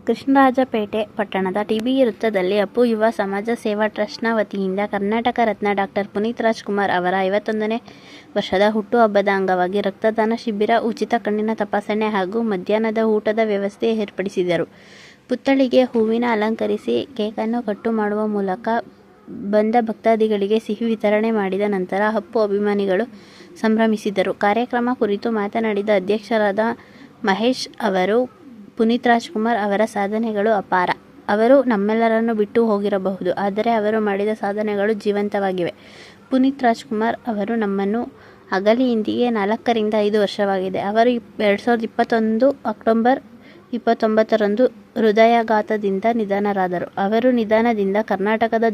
ಕೃಷ್ಣರಾಜಪೇಟೆ ಪಟ್ಟಣದ ಟಿಬಿ ವೃತ್ತದಲ್ಲಿ ಅಪ್ಪು ಯುವ ಸಮಾಜ ಸೇವಾ ಟ್ರಸ್ಟ್ನ ವತಿಯಿಂದ ಕರ್ನಾಟಕ ರತ್ನ ಡಾಕ್ಟರ್ ಪುನೀತ್ ರಾಜ್ಕುಮಾರ್ ಅವರ 51ನೇ ವರ್ಷದ ಹುಟ್ಟುಹಬ್ಬದ ಅಂಗವಾಗಿ ರಕ್ತದಾನ ಶಿಬಿರ, ಉಚಿತ ಕಣ್ಣಿನ ತಪಾಸಣೆ ಹಾಗೂ ಮಧ್ಯಾಹ್ನದ ಊಟದ ವ್ಯವಸ್ಥೆ ಏರ್ಪಡಿಸಿದರು. ಪುತ್ಥಳಿಗೆ ಹೂವಿನ ಅಲಂಕರಿಸಿ ಕೇಕನ್ನು ಕಟ್ಟು ಮಾಡುವ ಮೂಲಕ ಬಂದ ಭಕ್ತಾದಿಗಳಿಗೆ ಸಿಹಿ ವಿತರಣೆ ಮಾಡಿದ ನಂತರ ಅಪ್ಪು ಅಭಿಮಾನಿಗಳು ಸಂಭ್ರಮಿಸಿದರು. ಕಾರ್ಯಕ್ರಮ ಕುರಿತು ಮಾತನಾಡಿದ ಅಧ್ಯಕ್ಷರಾದ ಮಹೇಶ್ ಅವರು, ಪುನೀತ್ ರಾಜ್ಕುಮಾರ್ ಅವರ ಸಾಧನೆಗಳು ಅಪಾರ. ಅವರು ನಮ್ಮೆಲ್ಲರನ್ನು ಬಿಟ್ಟು ಹೋಗಿರಬಹುದು, ಆದರೆ ಅವರು ಮಾಡಿದ ಸಾಧನೆಗಳು ಜೀವಂತವಾಗಿವೆ. ಪುನೀತ್ ರಾಜ್ಕುಮಾರ್ ಅವರು ನಮ್ಮನ್ನು ಅಗಲಿ ಇಂದಿಗೆ 4 ರಿಂದ 5 ವರ್ಷವಾಗಿದೆ. ಅವರು 2021 ಅಕ್ಟೋಬರ್ 29ರಂದು ಹೃದಯಾಘಾತದಿಂದ ನಿಧನರಾದರು. ಅವರ ನಿಧನದಿಂದ ಕರ್ನಾಟಕದ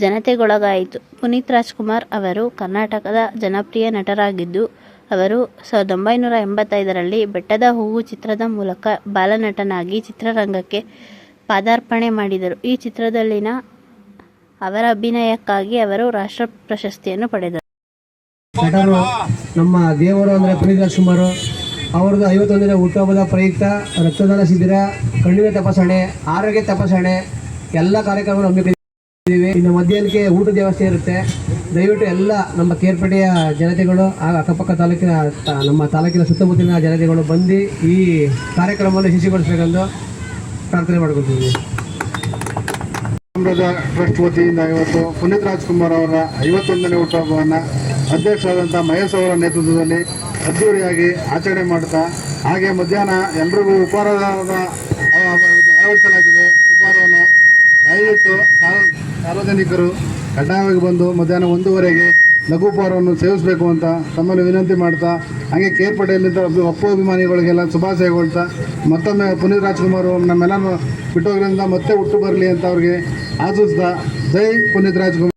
ಜನತೆಗೊಳಗಾಯಿತು. ಪುನೀತ್ ರಾಜ್ಕುಮಾರ್ ಅವರು ಕರ್ನಾಟಕದ ಜನಪ್ರಿಯ ನಟರಾಗಿದ್ದು, ಅವರು 1985ರಲ್ಲಿ ಬೆಟ್ಟದ ಹೂವು ಚಿತ್ರದ ಮೂಲಕ ಬಾಲನಟನಾಗಿ ಚಿತ್ರರಂಗಕ್ಕೆ ಪಾದಾರ್ಪಣೆ ಮಾಡಿದರು. ಈ ಚಿತ್ರದಲ್ಲಿನ ಅವರ ಅಭಿನಯಕ್ಕಾಗಿ ಅವರು ರಾಷ್ಟ್ರ ಪ್ರಶಸ್ತಿಯನ್ನು ಪಡೆದರು. ನಟರು ನಮ್ಮ ದೇವರು ಅಂದರೆ ಪುನೀತ್ ರಾಜ್ಕುಮಾರ್ ಅವರದ್ದು 51ನೇ ಹುಟ್ಟುಹಬ್ಬದ ಪ್ರಯುಕ್ತ ರಕ್ತದಾನ ಶಿಬಿರ, ಕಣ್ಣಿನ ತಪಾಸಣೆ, ಆರೋಗ್ಯ ತಪಾಸಣೆ ಎಲ್ಲ ಕಾರ್ಯಕ್ರಮಗಳು ಹಮ್ಮಿಕೊಂಡಿದ್ದೀವಿ. ಇನ್ನು ಮಧ್ಯಾಹ್ನಕ್ಕೆ ಊಟದ ವ್ಯವಸ್ಥೆ ಇರುತ್ತೆ. ದಯವಿಟ್ಟು ಎಲ್ಲ ನಮ್ಮ ಕೇರ್ಪೇಟೆಯ ಜನತೆಗಳು ಹಾಗೂ ಅಕ್ಕಪಕ್ಕ ತಾಲೂಕಿನ ನಮ್ಮ ತಾಲೂಕಿನ ಸುತ್ತಮುತ್ತಲಿನ ಜನತೆಗಳು ಬಂದು ಈ ಕಾರ್ಯಕ್ರಮವನ್ನು ಯಶಸ್ವಿಗೊಳಿಸಬೇಕೆಂದು ಪ್ರಾರ್ಥನೆ ಮಾಡ್ಕೊತೀವಿ. ಟ್ರಸ್ಟ್ ವತಿಯಿಂದ ಇವತ್ತು ಪುನೀತ್ ರಾಜ್ಕುಮಾರ್ ಅವರ 51ನೇ ಹುಟ್ಟುಹಬ್ಬವನ್ನು ಅಧ್ಯಕ್ಷರಾದಂಥ ಮಹೇಶ್ ಅವರ ನೇತೃತ್ವದಲ್ಲಿ ಅದ್ದೂರಿಯಾಗಿ ಆಚರಣೆ ಮಾಡ್ತಾ, ಹಾಗೆ ಮಧ್ಯಾಹ್ನ ಎಲ್ರಿಗೂ ಉಪಹಾರದ ಅಳವಡಿಸಲಾಗಿದೆ. ಉಪಹಾರವನ್ನು ದಯವಿಟ್ಟು ಸಾರ್ವಜನಿಕರು ಕಡ್ಡಾಯವಾಗಿ ಬಂದು ಮಧ್ಯಾಹ್ನ 1:30ಗೆ ಲಘು ಉಪಹಾರವನ್ನು ಸೇವಿಸಬೇಕು ಅಂತ ತಮ್ಮಲ್ಲಿ ವಿನಂತಿ ಮಾಡ್ತಾ, ಹಾಗೆ ಕೇರ್ಪೇಟೆಯಲ್ಲಿದ್ದ ಅಪ್ಪು ಅಭಿಮಾನಿಗಳಿಗೆಲ್ಲ ಶುಭಾಶಯಗೊಳ್ತಾ, ಮತ್ತೊಮ್ಮೆ ಪುನೀತ್ ರಾಜ್ಕುಮಾರ್ ನಮ್ಮೆಲ್ಲರೂ ಬಿಟ್ಟೋದ್ರಿಂದ ಮತ್ತೆ ಹುಟ್ಟು ಬರಲಿ ಅಂತ ಅವ್ರಿಗೆ ಆಶಿಸ್ತಾ, ಜೈ ಪುನೀತ್ ರಾಜ್ಕುಮಾರ್.